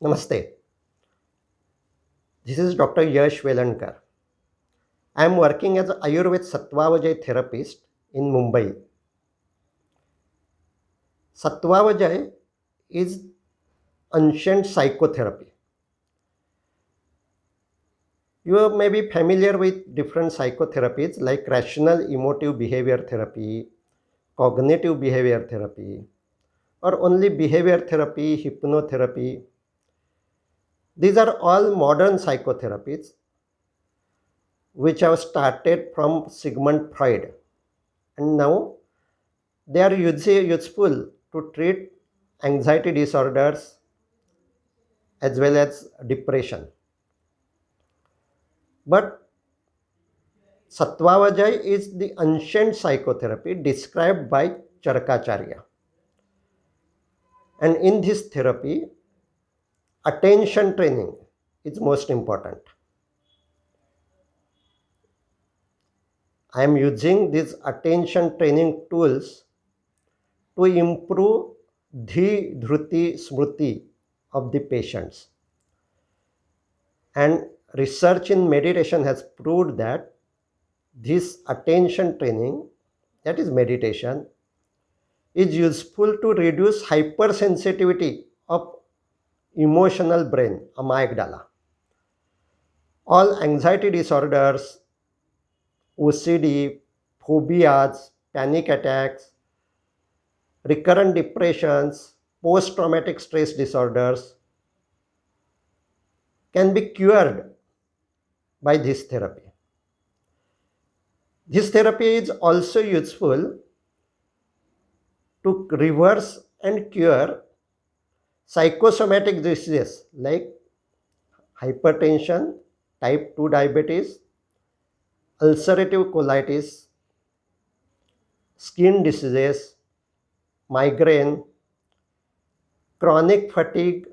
Namaste. This is Dr. Yash Velankar. I am working as an Ayurveda Sattvavajay therapist in Mumbai. Sattvavajay is ancient psychotherapy. You may be familiar with different psychotherapies like rational emotive behavior therapy, cognitive behavior therapy, or only behavior therapy, hypnotherapy. These are all modern psychotherapies which have started from Sigmund Freud, and now they are useful to treat anxiety disorders as well as depression. But Sattvavajay is the ancient psychotherapy described by Charkacharya. And in this therapy, attention training is most important. I am using these attention training tools to improve the dhruti smruti of the patients. And research in meditation has proved that this attention training, that is meditation, is useful to reduce hypersensitivity of emotional brain, amygdala. All anxiety disorders, OCD, phobias, panic attacks, recurrent depressions, post-traumatic stress disorders can be cured by this therapy. This therapy is also useful to reverse and cure psychosomatic diseases like hypertension, type 2 diabetes, ulcerative colitis, skin diseases, migraine, chronic fatigue,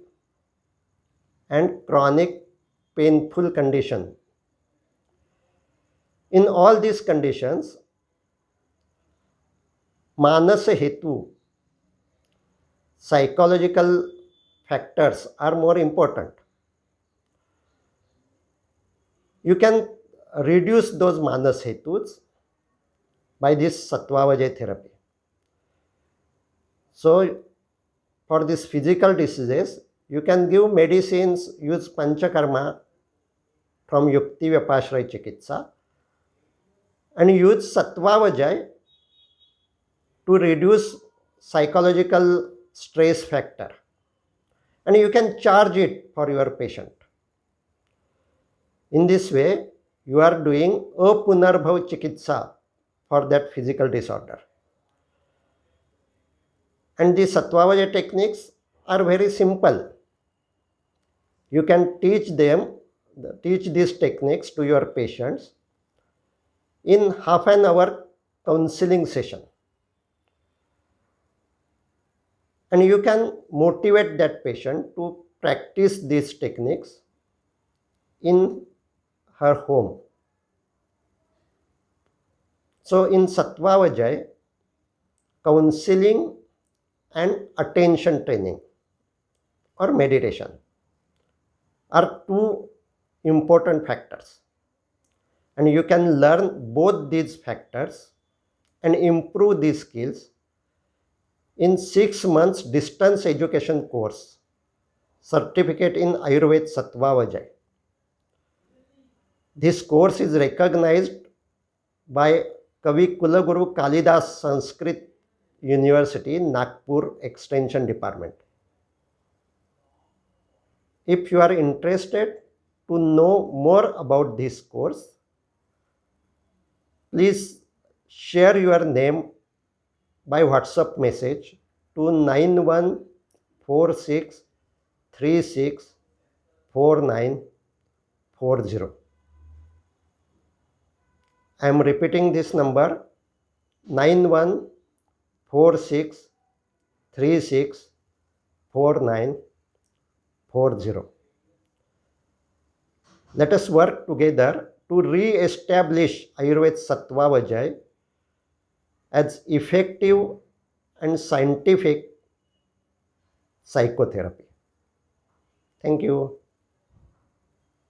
and chronic painful condition. In all these conditions, manasa hetu, psychological factors are more important. You can reduce those manas hetus by this Sattvavajay therapy. So, for these physical diseases, you can give medicines, use Panchakarma from Yukti Vyapashray Chikitsa, and use Sattvavajay to reduce psychological stress factor. And you can charge it for your patient. In this way, you are doing apunarbhav chikitsa for that physical disorder. And the Sattvavajay techniques are very simple. You can teach these techniques to your patients in half an hour counseling session. And you can motivate that patient to practice these techniques in her home. So in Sattvavajay, counseling and attention training or meditation are two important factors. And you can learn both these factors and improve these skills in 6 months distance education course, certificate in Ayurveda Sattvavajay. This course is recognized by Kavi Kulaguru Kalidas Sanskrit University, Nagpur Extension Department. If you are interested to know more about this course, please share your name by WhatsApp message to 9146364940. I am repeating this number 9146364940. Let us work together to re-establish Ayurveda Sattvavajay as effective and scientific psychotherapy. Thank you.